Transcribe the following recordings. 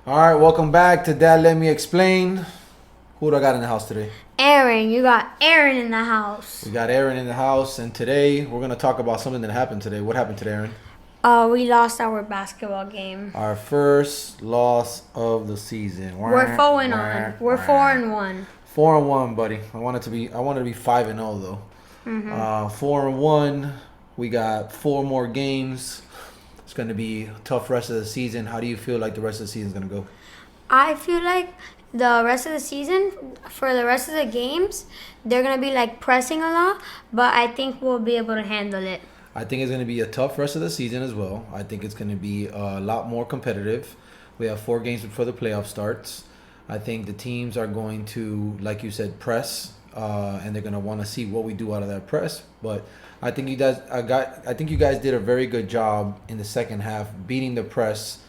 All right, welcome back to Dad. Let me explain. Who do I got in the house today? Aaron, you got Aaron in the house. We got Aaron in the house, and today we're gonna talk about something that happened today. What happened today, Aaron? We lost our basketball game. Our first loss of the season. We're Wah, 4-1. wah, We're four wah. and one. 4-1, buddy. I wanted to be 5-0 though. 4-1. We got 4 more games. It's gonna be a tough rest of the season. How do you feel like the rest of the season is gonna go? I feel like the rest of the season, for the rest of the games, they're gonna be like pressing a lot, but I think we'll be able to handle it. I think it's going to be a tough rest of the season as well. I think it's going to be a lot more competitive. We have 4 games before the playoff starts. I think the teams are going to, like you said, press, and they're going to want to see what we do out of that press. But I think you guys did a very good job in the second half, beating the press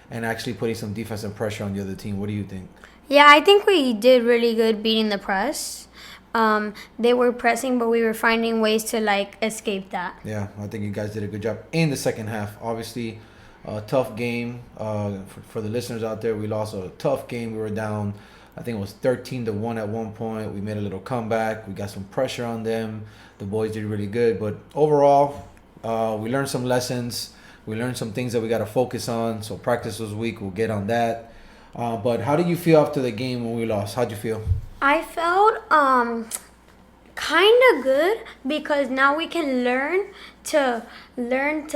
and actually putting some defensive pressure on the other team. What do you think? Yeah, I think we did really good beating the press. They were pressing, but we were finding ways to like escape that. Yeah, I think you guys did a good job in the second half. Obviously, a tough game. For the listeners out there, we lost a tough game. We were down, I think it was 13-1 at one point. We made a little comeback. We got some pressure on them. The boys did really good. But overall, we learned some lessons. We learned some things that we got to focus on. So practice was weak. We'll get on that. But how did you feel after the game when we lost? How'd you feel? I felt kind of good because now we can learn to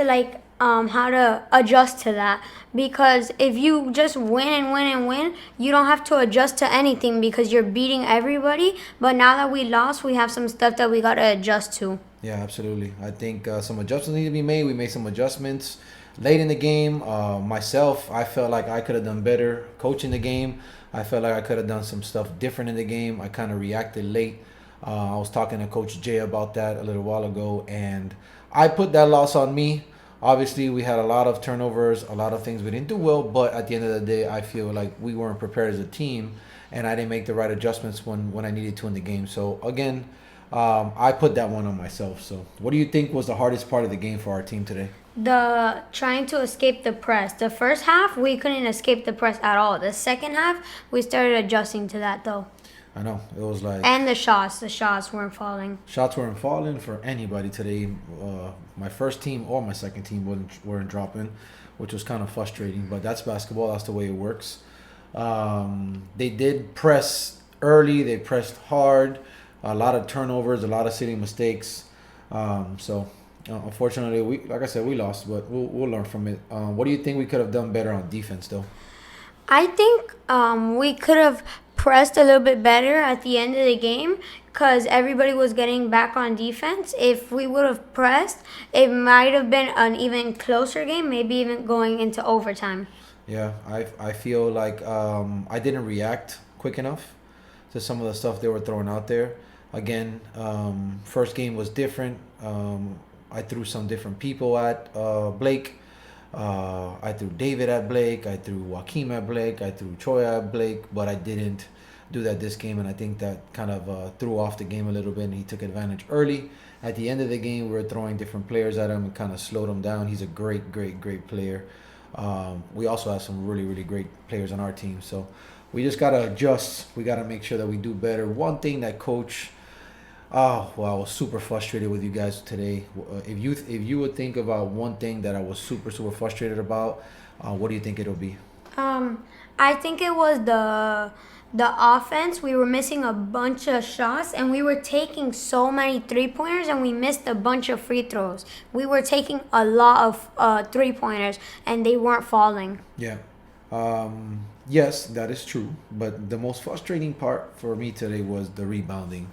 like how to adjust to that, because if you just win and win and win, you don't have to adjust to anything because you're beating everybody. But now that we lost, we have some stuff that we got to adjust to. Yeah, absolutely. I think some adjustments need to be made. We made some adjustments late in the game. Myself, I felt like I could have done better coaching the game. I felt like I could have done some stuff different in the game. I kind of reacted late. I was talking to Coach Jay about that a little while ago, and I put that loss on me. Obviously, we had a lot of turnovers, a lot of things we didn't do well, but at the end of the day, I feel like we weren't prepared as a team, and I didn't make the right adjustments when I needed to in the game. So, again, I put that one on myself. So, what do you think was the hardest part of the game for our team today? The trying to escape the press. The first half we couldn't escape the press at all. The second half we started adjusting to that though. I know it was like And the shots weren't falling. shots weren't falling for anybody today. My first team or my second team weren't dropping, which was kind of frustrating. But that's basketball. That's the way it works. They did press early. They pressed hard. A lot of turnovers. A lot of silly mistakes. Unfortunately, like I said, we lost, but we'll learn from it. What do you think we could have done better on defense, though? I think we could have pressed a little bit better at the end of the game because everybody was getting back on defense. If we would have pressed, it might have been an even closer game, maybe even going into overtime. Yeah, I feel like I didn't react quick enough to some of the stuff they were throwing out there. Again, first game was different. I threw some different people at Blake. I threw David at Blake. I threw Joaquim at Blake. I threw Troy at Blake, but I didn't do that this game, and I think that kind of threw off the game a little bit, and he took advantage early. At the end of the game, we were throwing different players at him and kind of slowed him down. He's a great, great, great player. We also have some really, really great players on our team, so we just got to adjust. We got to make sure that we do better. One thing that Coach I was super frustrated with you guys today. If you would think about one thing that I was super super frustrated about, what do you think it'll be? I think it was the offense. We were missing a bunch of shots, and we were taking so many 3-pointers, and we missed a bunch of free throws. We were taking a lot of 3-pointers, and they weren't falling. Yeah. Yes, that is true. But the most frustrating part for me today was the rebounding.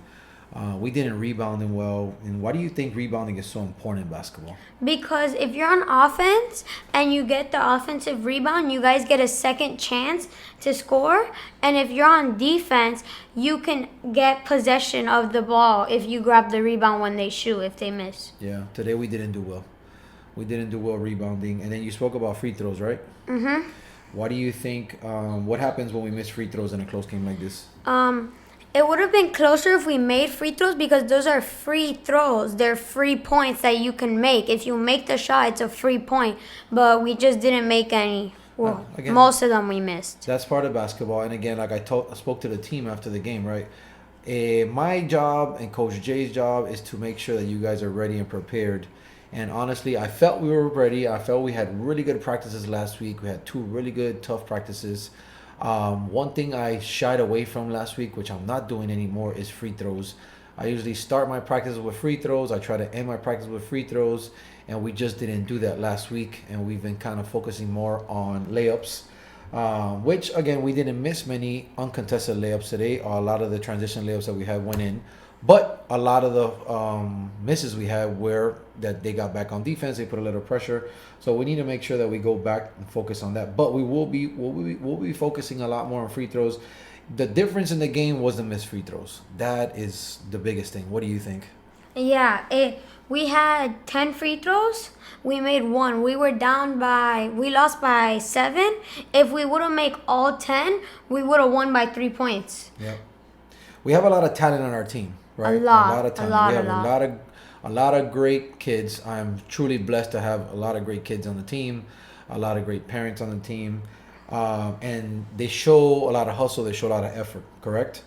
We didn't rebounding well. And why do you think rebounding is so important in basketball? Because if you're on offense and you get the offensive rebound, you guys get a second chance to score. And if you're on defense, you can get possession of the ball if you grab the rebound when they shoot, if they miss. Yeah, today we didn't do well. We didn't do well rebounding. And then you spoke about free throws, right? Mm-hmm. Why do you think, what happens when we miss free throws in a close game like this? It would have been closer if we made free throws because those are free throws. They're free points that you can make. If you make the shot, it's a free point. But we just didn't make any. Well, Again, most of them we missed. that's part of basketball. And again, like I spoke to the team after the game, right? My job and Coach Jay's job is to make sure that you guys are ready and prepared. And honestly, I felt we were ready. I felt we had really good practices last week. We had two really good, tough practices. One thing I shied away from last week, which I'm not doing anymore, is free throws. I usually start my practice with free throws. I try to end my practice with free throws, and we just didn't do that last week. And we've been kind of focusing more on layups, which again we didn't miss many uncontested layups today. A lot of the transition layups that we had went in, but a lot of the misses we had were that they got back on defense. They put a little pressure, so we need to make sure that we go back and focus on that. But we'll be focusing a lot more on free throws. The difference in the game was the missed free throws. That is the biggest thing. What do you think? Yeah, we had 10 free throws. We made one. We lost by 7. If we would have made all 10, we would have won by 3 points. Yeah, we have a lot of talent on our team, right? Lot, of a talent. lot, We a have lot. a lot of great kids. I'm truly blessed to have a lot of great kids on the team, a lot of great parents on the team, and they show a lot of hustle. They show a lot of effort. Correct.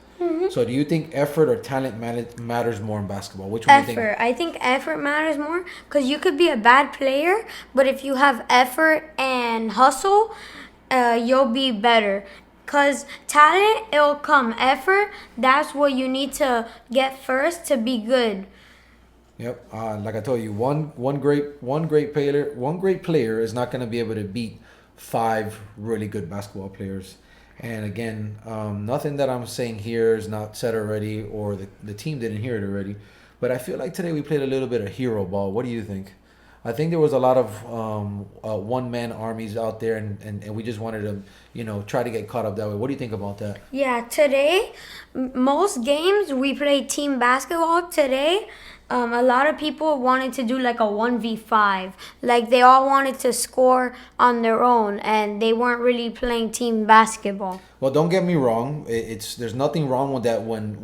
So, do you think effort or talent matters more in basketball? Which one do you think? Effort. I think effort matters more because you could be a bad player, but if you have effort and hustle, you'll be better. Because talent, it'll come. Effort, that's what you need to get first to be good. Yep. Like I told you, one great player is not going to be able to beat five really good basketball players. And again, nothing that I'm saying here is not said already, or the team didn't hear it already. But I feel like today we played a little bit of hero ball. What do you think? I think there was a lot of one man armies out there, and we just wanted to, try to get caught up that way. What do you think about that? Yeah, today, most games we play team basketball. Today, a lot of people wanted to do like a 1v5. Like they all wanted to score on their own and they weren't really playing team basketball. Well, don't get me wrong. It's there's nothing wrong with that when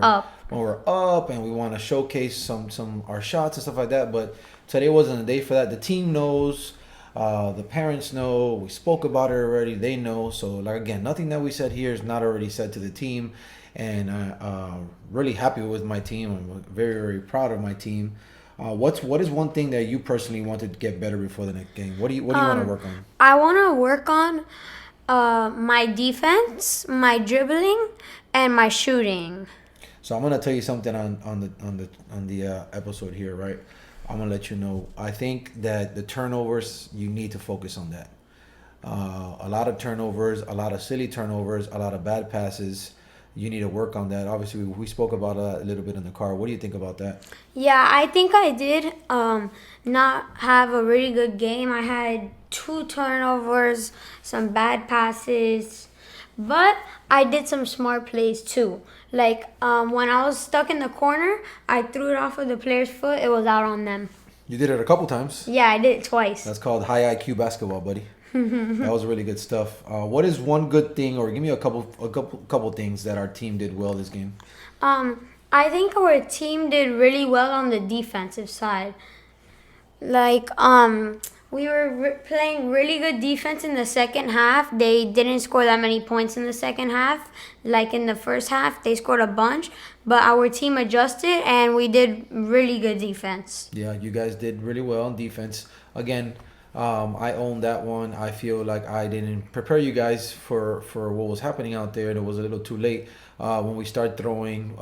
Up. when we're up and we want to showcase some our shots and stuff like that. But today wasn't a day for that. The team knows, the parents know. We spoke about it already. They know. So like again, nothing that we said here is not already said to the team. And really happy with my team. I'm very very proud of my team. What is one thing that you personally want to get better before the next game? What do you want to work on? I want to work on my defense, my dribbling, and my shooting. So I'm gonna tell you something on the episode here, right? I'm gonna let you know. I think that the turnovers, you need to focus on that. A lot of turnovers, a lot of silly turnovers, a lot of bad passes. You need to work on that. Obviously, we spoke about that a little bit in the car. What do you think about that? Yeah, I think I did not have a really good game. I had 2 turnovers, some bad passes, but I did some smart plays too. Like when I was stuck in the corner, I threw it off of the player's foot. It was out on them. You did it a couple times. Yeah, I did it twice. That's called high IQ basketball, buddy. That was really good stuff. What is one good thing, or give me a couple things that our team did well this game? I think our team did really well on the defensive side. Like, we were playing really good defense in the second half. They didn't score that many points in the second half. Like in the first half, they scored a bunch. But our team adjusted, and we did really good defense. Yeah, you guys did really well on defense. Again, I own that one. I feel like I didn't prepare you guys for what was happening out there. It was a little too late when we started throwing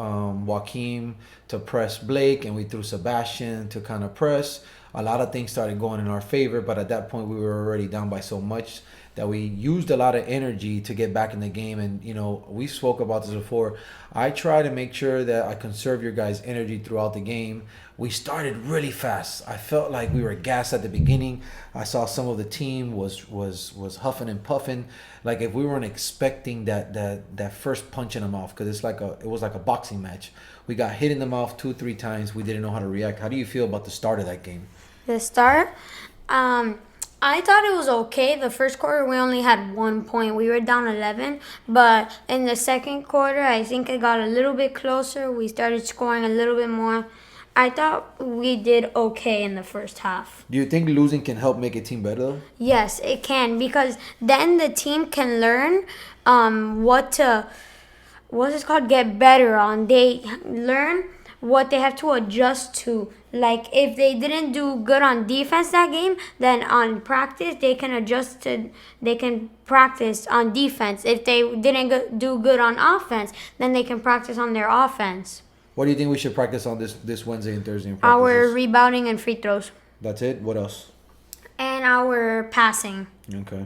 Joaquim to press Blake, and we threw Sebastian to kind of press. A lot of things started going in our favor, but at that point we were already down by so much that we used a lot of energy to get back in the game. And we spoke about this before. I try to make sure that I conserve your guys' energy throughout the game. We started really fast. I felt like we were gassed at the beginning. I saw some of the team was huffing and puffing, like if we weren't expecting that first punch in the mouth, because it was like a boxing match. We got hit in the mouth 2-3 times. We didn't know how to react. How do you feel about the start of that game? The start, I thought it was okay. The first quarter, we only had 1 point. We were down 11. But in the second quarter, I think it got a little bit closer. We started scoring a little bit more. I thought we did okay in the first half. Do you think losing can help make a team better though? Yes, it can, because then the team can learn what's it called, get better on. They learn what they have to adjust to. Like if they didn't do good on defense that game, then on practice they can adjust to. They can practice on defense. If they didn't do good on offense, then they can practice on their offense. What do you think we should practice on this Wednesday and Thursday in Our practices? rebounding and free throws, That's it? What else? and our passing. Okay.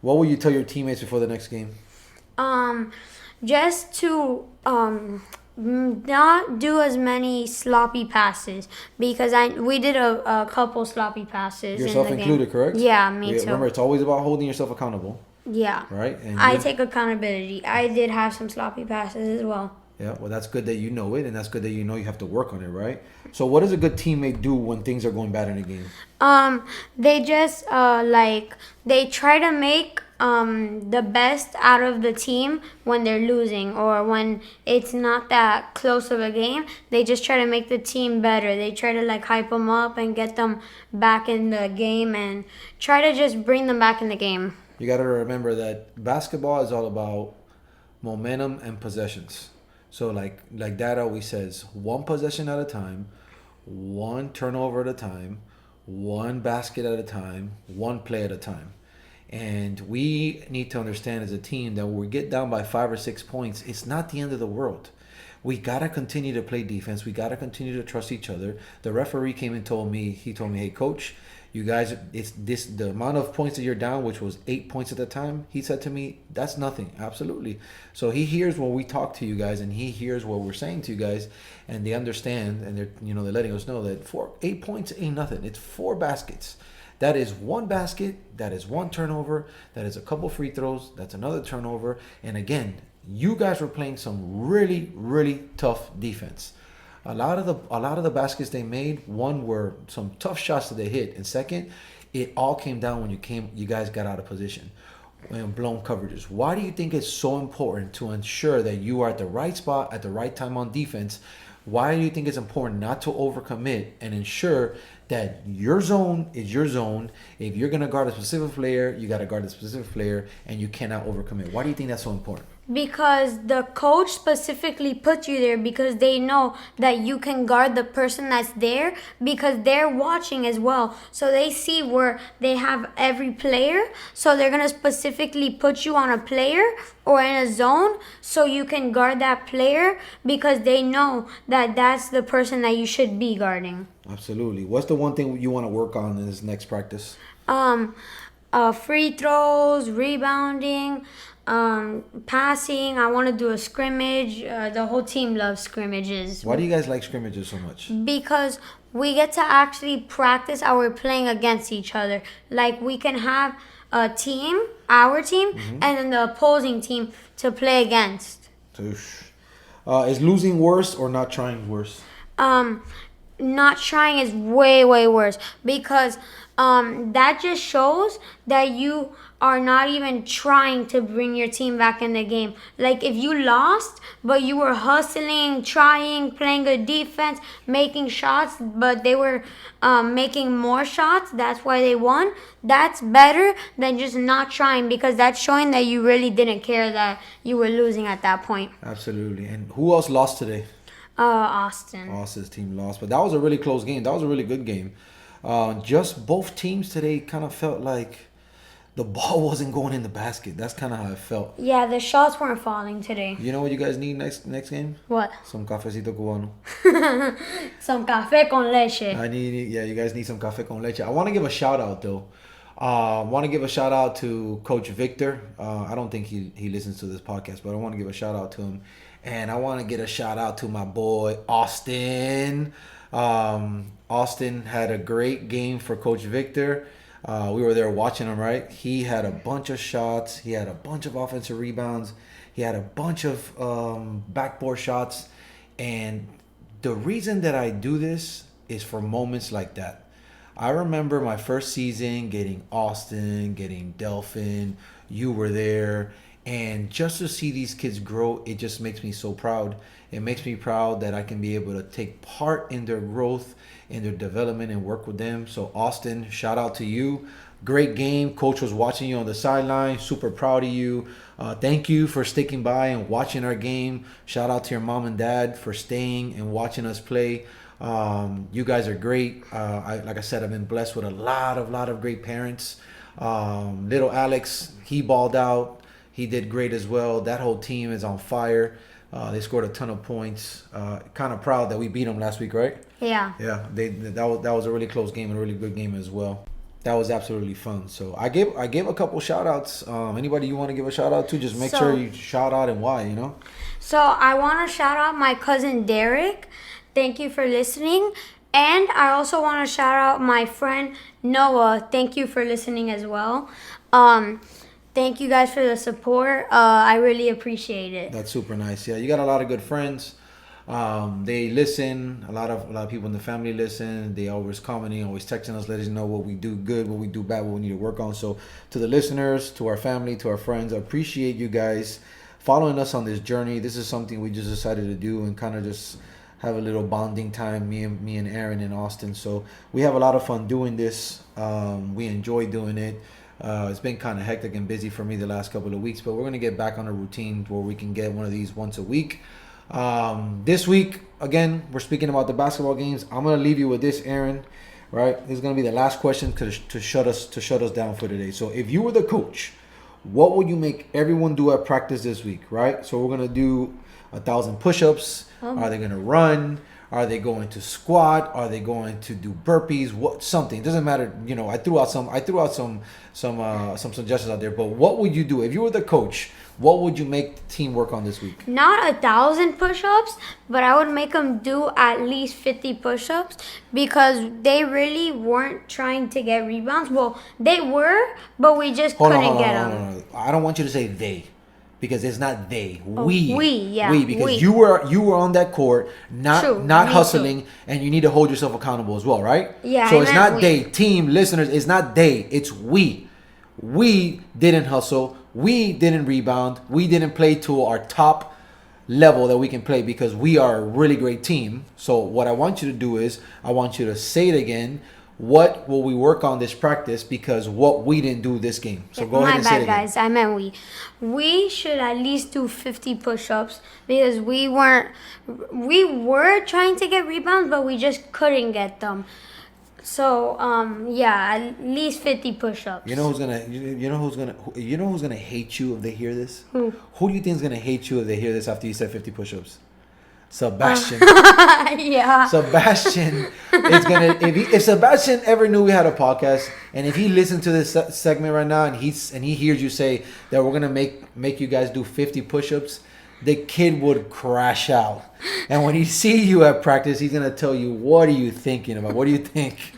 What will you tell your teammates before the next game? Just to not do as many sloppy passes, because we did a couple sloppy passes. Yourself in the included, game. correct? Yeah, me too. Remember, it's always about holding yourself accountable, Yeah. right? And I take accountability. I did have some sloppy passes as well. Yeah, well, that's good that you know it, and that's good that you know you have to work on it, right? So, what does a good teammate do when things are going bad in a game? They just they try to make the best out of the team when they're losing, or when it's not that close of a game. They just try to make the team better. They try to like hype them up and get them back in the game, and try to just bring them back in the game. You got to remember that basketball is all about momentum and possessions. So, like Dad always says, one possession at a time, one turnover at a time, one basket at a time, one play at a time. And we need to understand as a team that when we get down by 5 or 6 points, it's not the end of the world. We gotta continue to play defense. We gotta continue to trust each other. The referee came and told me, hey coach, you guys, it's this the amount of points that you're down, which was 8 points at the time. He said to me, that's nothing. Absolutely. So he hears when we talk to you guys, and he hears what we're saying to you guys, and they understand, and they're letting us know that 8 points ain't nothing. It's 4 baskets. That is 1 basket. That is 1 turnover. That is a couple free throws. That's another turnover. And again, you guys were playing some really, really tough defense. A lot of the baskets they made, one were some tough shots that they hit, and second, it all came down when you guys got out of position and blown coverages. Why do you think it's so important to ensure that you are at the right spot at the right time on defense? Why do you think it's important not to overcommit and ensure that your zone is your zone? If you're gonna guard a specific player, you gotta guard a specific player, and you cannot overcommit. Why do you think that's so important? Because the coach specifically put you there, because they know that you can guard the person that's there, because they're watching as well. So they see where they have every player. So they're going to specifically put you on a player or in a zone so you can guard that player, because they know that that's the person that you should be guarding. Absolutely. What's the one thing you want to work on in this next practice? Free throws, rebounding, passing. I want to do a scrimmage. The whole team loves scrimmages. Why do you guys like scrimmages so much? Because we get to actually practice our playing against each other. Like we can have a team, our team, and then the opposing team to play against. Is losing worse or not trying worse? Not trying is way, way worse, because that just shows that you are not even trying to bring your team back in the game. Like if you lost, but you were hustling, trying, playing good defense, making shots, but they were making more shots, that's why they won. That's better than just not trying, because that's showing that you really didn't care that you were losing at that point. Absolutely. And who else lost today? Austin. Austin's team lost, but that was a really close game. That was a really good game. Just both teams today kind of felt like the ball wasn't going in the basket. That's kind of how it felt. Yeah, the shots weren't falling today. You know what you guys need next game? What? Some cafecito cubano. Some café con leche. You guys need some café con leche. I want to give a shout out though. I want to give a shout out to Coach Victor. I don't think he listens to this podcast, but I want to give a shout out to him. And I want to get a shout out to my boy, Austin. Austin had a great game for Coach Victor. We were there watching him, right? He had a bunch of shots. He had a bunch of offensive rebounds. He had a bunch of backboard shots. And the reason that I do this is for moments like that. I remember my first season getting Austin, getting Delphin. You were there. And just to see these kids grow, it just makes me so proud. It makes me proud that I can be able to take part in their growth, in their development, and work with them. So, Austin, shout out to you. Great game. Coach was watching you on the sideline. Super proud of you. Thank you for sticking by and watching our game. Shout out to your mom and dad for staying and watching us play. You guys are great. Like I said, I've been blessed with a lot of great parents. Little Alex, he balled out. He did great as well. That whole team is on fire. They scored a ton of points. Kind of proud that we beat them last week, right? Yeah. Yeah. That was a really close game and a really good game as well. That was absolutely fun. So I gave a couple shout outs. Anybody you want to give a shout out to? Just make sure you shout out and why, you know? So I want to shout out my cousin Derek. Thank you for listening. And I also want to shout out my friend Noah. Thank you for listening as well. Thank you guys for the support. I really appreciate it. That's super nice. Yeah, you got a lot of good friends. They listen. A lot of people in the family listen. They always commenting, always texting us, letting us know what we do good, what we do bad, what we need to work on. So to the listeners, to our family, to our friends, I appreciate you guys following us on this journey. This is something we just decided to do and kind of just have a little bonding time, me and Aaron in Austin. So we have a lot of fun doing this. We enjoy doing it. It's been kind of hectic and busy for me the last couple of weeks, but we're going to get back on a routine where we can get one of these once a week. This week, again, we're speaking about the basketball games. I'm going to leave you with this, Aaron, right? This is going to be the last question to shut us down for today. So if you were the coach, what would you make everyone do at practice this week, right? So we're going to do 1,000 push-ups. Are they going to run? Are they going to squat? Are they going to do burpees? Something. It doesn't matter. You know, I threw out some suggestions out there. But what would you do if you were the coach? What would you make the team work on this week? Not 1,000 push-ups, but I would make them do at least 50 push-ups because they really weren't trying to get rebounds. Well, they were, but we just couldn't get them. I don't want you to say they. Because it's not they, we, because we. you were on that court, not hustling, too. And you need to hold yourself accountable as well, right? Yeah. So it's not they, team listeners. It's not they, it's we. We didn't hustle. We didn't rebound. We didn't play to our top level that we can play because we are a really great team. So what I want you to do is I want you to say it again. What will we work on this practice because what we didn't do this game? So go ahead and say it again. My bad, guys. I meant we. We should at least do 50 push-ups because we were trying to get rebounds, but we just couldn't get them. So at least 50 push-ups. You know who's gonna hate you if they hear this? Who do you think is gonna hate you if they hear this after you said 50 push-ups? Sebastian. Yeah. Sebastian is gonna if Sebastian ever knew we had a podcast and if he listened to this segment right now and he hears you say that we're gonna make you guys do 50 push-ups, the kid would crash out. And when he see you at practice, he's gonna tell you, "What are you thinking about? What do you think?"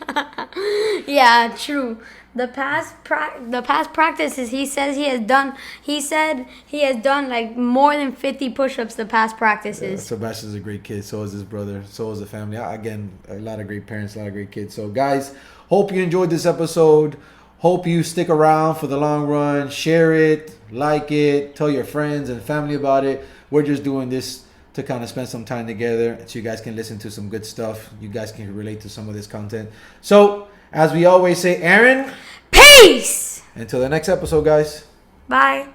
Yeah, true. The past practices, he said he has done like more than 50 push-ups the past practices. Sebastian's a great kid. So is his brother. So is the family. Again, a lot of great parents, a lot of great kids. So guys, hope you enjoyed this episode. Hope you stick around for the long run. Share it, like it, tell your friends and family about it. We're just doing this to kind of spend some time together so you guys can listen to some good stuff. You guys can relate to some of this content. So, as we always say, Aaron, peace! Until the next episode, guys. Bye.